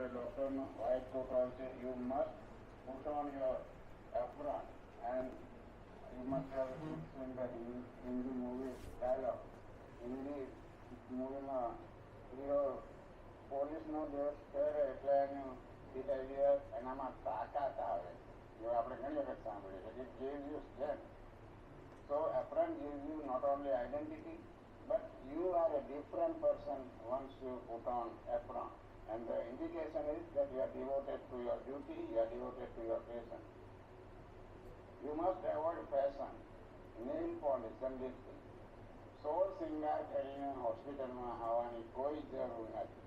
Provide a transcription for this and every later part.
આપણે ડોક્ટરનો white coat હોય છે. You must put on your apron and you must have in the Hindi movie dialogue. Hindi મૂવીમાં hero પોલીસનો dress પહેરે એટલે એનું બિહેવિયર એનામાં તાકાત આવે. જો આપણે ઘણી વખત સાંભળીએ છીએ it gives you strength. So apron gives you not only identity but you are a different person once you put on apron, and the indication is that you are devoted to your duty, you are devoted to your patient. You must avoid fashion, nail polish and lipstick. સોળ સિંગાર કરીને હોસ્પિટલમાં આવવાની કોઈ જરૂર નથી.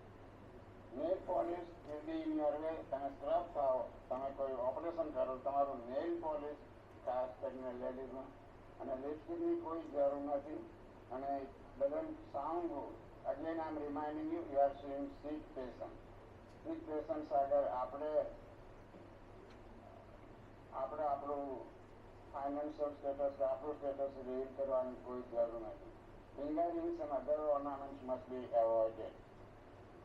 Nail polish will be in your way. તમે scrub થાઓ, તમે કોઈ ઓપરેશન કરો, તમારું નેલ પોલિશ ખાસ કરીને લેડીઝમાં, અને લિપસ્ટિકની કોઈ જરૂર નથી. અને doesn't sound good. Again I am reminding you, you are seeing sick patients. Sick patients આગળ આપણે આપણું ફાઇનાન્શિયલ સ્ટેટસ, આપણું સ્ટેટસ રીડ કરવાની કોઈ જરૂર નથી. Finger rings and other ornaments must be avoided.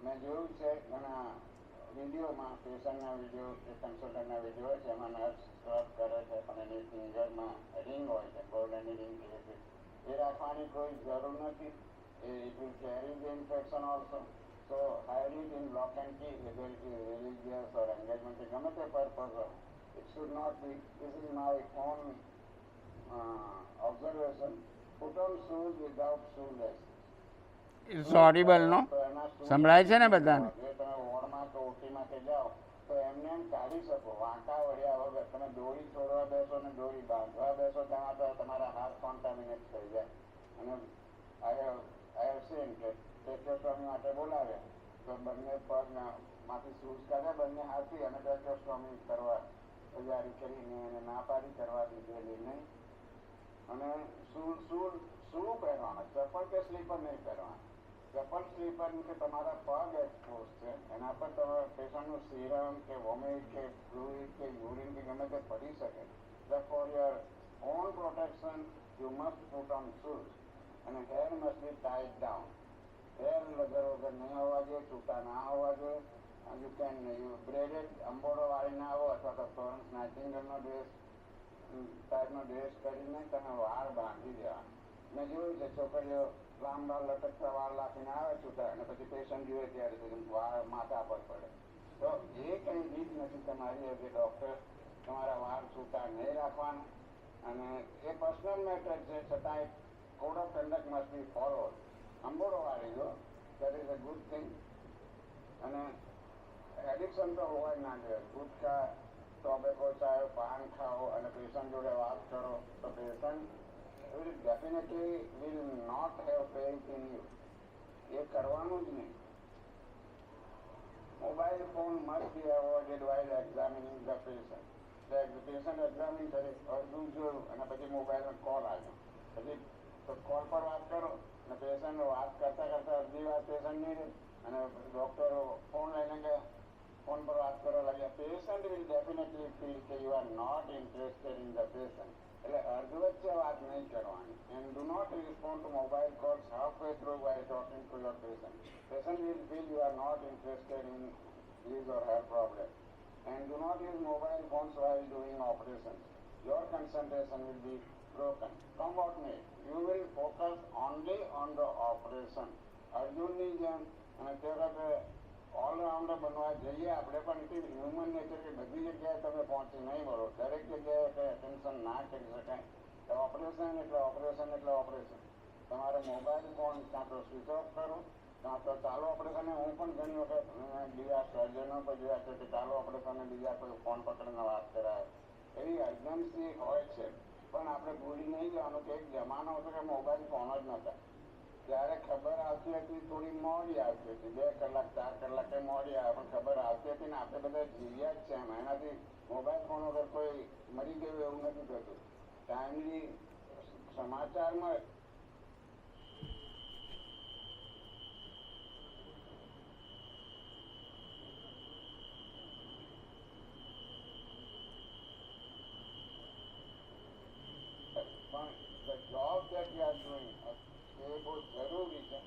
મેં જોયું છે ઘણા વિડીયોમાં, પેશન્ટના વિડીયો કે કન્સલ્ટન્ટના વિડીયો હોય છે, એમાં નર્સ સ્ક્રબ કરે છે પણ એની ફિંગરમાં રિંગ હોય છે, ગોલ્ડનની રિંગ કહે છે, એ રાખવાની કોઈ જરૂર નથી. It will carry the infection also. So hide it in lock and key, whether it is religious or engagement, ગમે તે purpose હોય. It should not be. This is my own observation. Put on shoes without shoelaces. It's audible નો સંભળાય છે ને બધાને? જો તમે વોર્ડમાં કે ઓટીમાં કે જાઓ તો એમને એમ કાઢી શકો વાંકા વળ્યા વગર. તમે દોરી છોડવા બેસો ને દોરી બાંધવા બેસો ત્યાં તો તમારા હાથ કોન્ટામિનેટ થઈ જાય. અને I have seen કે ટેસ્ટોસ્ટોમી માટે બોલાવ્યા તો બંને પગમાંથી શૂઝ કાઢ્યા, બંને હાથથી, અને ટેસ્ટોસ્ટોમી કરવા તૈયારી કરીને એને ના પાડી, કરવા દીધેલી નહીં. અને શું પહેરવાના? ચપ્પલ કે સ્લીપર નહીં પહેરવાના. ચપ્પલ સ્લીપર કે તમારા પગ એક્સપોઝ છે, એના પર તમારા પેશન્ટનું સીરમ કે વોમિટ કે ફ્લુઇડ કે યુરિન કે ગમે તે પડી શકે. For your own protection you must put on shoes. અને hair must be tight down. Hair વગર નહીં હોવા જોઈએ, છૂટા ના હોવા જોઈએ. યુ કેન યુ બ્રેડેડ અંબોડો વાળી ના આવો, અથવા તો ફ્લોરન્સ નાઇટિંગેલનો ડ્રેસ ટાઈપનો ડ્રેસ કરીને તમે વાળ બાંધી દેવા. મેં જોયું છે છોકરીઓ લાંબા લટકતા વાળ રાખીને આવે છૂટા, અને પછી પેશન્ટ જોઈએ ત્યારે વાળ માથા પર પડે. તો એ કંઈ રીત નથી તમારી એઝ એ ડૉક્ટર તમારા વાળ છૂટા નહીં રાખવાના. અને એ પર્સનલ મેટર છે, છતાંય code of conduct must be followed. અંબોડો વાળી દો, that is a good thing. અને એડિક્શન તો હોવા જ ના જોઈએ. ગુટકા, ટોબેકો ચાયો, પાન ખાઓ અને પેશન્ટ જોડે વાત કરો તો patient will definitely will not have faith in you. એ કરવાનું જ નહીં. Mobile phone must be avoided while examining the patient. Patient examine કરી અડધું જોયું અને પછી મોબાઈલનો કોલ આવ્યો, પછી તો કોલ પર વાત કરો અને પેશન્ટ વાત કરતા કરતા અડધી વાત પેશન્ટ નહીં રહે અને ડૉક્ટરો ફોન લઈને ગયા, ફોન પર વાત કરવા લાગ્યા. પેશન્ટ વિલ ડેફિનેટલી ફીલ કે you are not interested in the patient. એટલે અર્ધ વચ્ચે વાત નહીં કરવાની. And do not respond to mobile calls halfway through while talking to your patient. Patient will feel you are not interested in his or her problem. And do not use mobile phones while doing operations. Your concentration will be broken. Come what may, you will focus only on the operation. અર્જુનની જેમ. અને ત્યારે allrounder બનવા જઈએ આપણે, પણ it is human nature કે બધી જગ્યાએ તમે પહોંચી નહીં વળો, દરેક જગ્યાએ કંઈ એટેન્શન ના કરી શકાય. તો ઓપરેશન એટલે ઓપરેશન એટલે ઓપરેશન. તમારે મોબાઈલ ફોન કાં તો સ્વિચ ઓફ કરો, કાં તો ચાલુ ઓપરેશન. હું પણ ઘણી વખત બીજા સર્જનો પર જોયા છે કે ચાલુ ઓપરેશન બીજા કોઈ ફોન પકડીને વાત કરાવે. એવી અર્જન્સી હોય છે, પણ આપણે ભૂલી નહીં જવાનું કે એક જમાનો હતો કે મોબાઈલ ફોન જ નહોતા. ત્યારે ખબર આવતી હતી, થોડી મોડી આવતી હતી, 2 કલાક 4 કલાકે મોડી આવે, પણ ખબર આવતી હતી ને આપણે બધા જીવ્યા જ છે એમ. એનાથી મોબાઈલ ફોન વગર કોઈ મરી ગયું એવું નથી થતું. ટાઈમલી સમાચારમાં પણ the job that we are doing એ બહુ જરૂરી છે,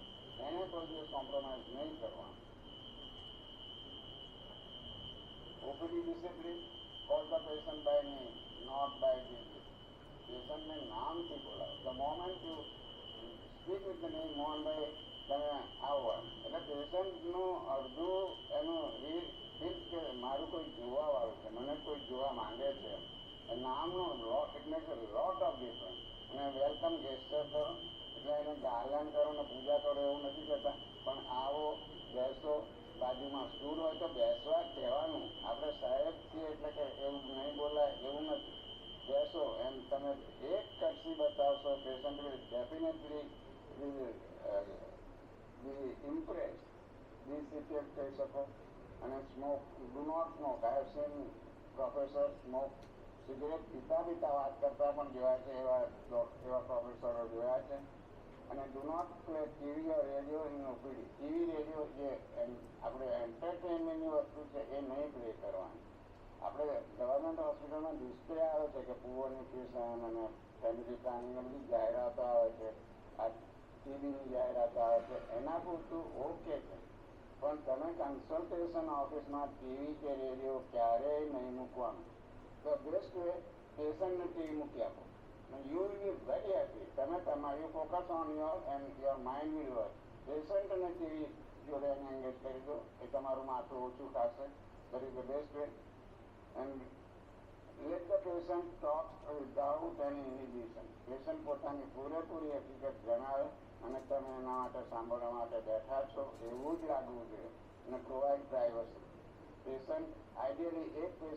એને કોઈ દિવસ કોમ્પ્રોમાઇઝ નહીં કરવાનું. OPD discipline, call the patient by name, not by disease. પેશન્ટને નામથી બોલાવો. The moment you speak with the name Mohanbhai તમે આવો એટલે પેશન્ટનું અડધું એનું રીત કે મારું કોઈ જોવાવાળું છે, મને કોઈ જોવા માંગે છે, નામનો it max a lot of difference. અને વેલકમ ગેસ્ચર કરો એટલે એને ગાર્લેન્ડ કરો ને પૂજા કરો એવું નથી કરતા, પણ આવો બેસો, બાજુમાં સ્ટૂલ હોય તો બેસવા જ કહેવાનું. આપણે સાહેબ છીએ એટલે કે એવું નહીં બોલાય એવું નથી. બેસો એમ તમે એક કક્ષી બતાવશો, patient will definitely be impress. બી સિટિયર કહી શકો. અને smoke, do not smoke. I have seen professor smoke. Cigarette પીતા વાત કરતા પણ જોયા છે, એવા પ્રોફેસરો જોયા છે. અને do not play TV or radio in OPD. TV radio જે આપણે એન્ટરટેનમેન્ટની વસ્તુ છે એ નહીં પ્લે કરવાની. આપણે ગવર્મેન્ટ હોસ્પિટલમાં ડિસ્પ્લે આવે છે કે પુઅર ન્યુટ્રિશન અને ફેમિલી પ્લાનિંગ બધી જાહેરાતો આવે છે, આ ટીવીની જાહેરાતો આવે છે, એના પૂરતું ઓકે છે. પણ તમે કન્સલ્ટેશન ઓફિસમાં ટીવી કે રેડિયો ક્યારેય નહીં મૂકવાનું. તો બેસ્ટ વે પેશન્ટને ટીવી મૂકી આપો. You will be very happy. તમે તમારી focus on your and your mind will work. પેશન્ટને ટીવી જોડે એંગેજ કરી દો, એ તમારું માથું ઓછું થશે. That is the best way. And let the patient talk without any inhibition. Patient પોતાની પૂરેપૂરી હકીકત જણાવે અને તમે એના માટે સાંભળવા માટે બેઠા છો એવું જ લાગવું જોઈએ. અને પ્રોવાઈડ પ્રાઇવસી. પેશન્ટ આઈડિયલી એક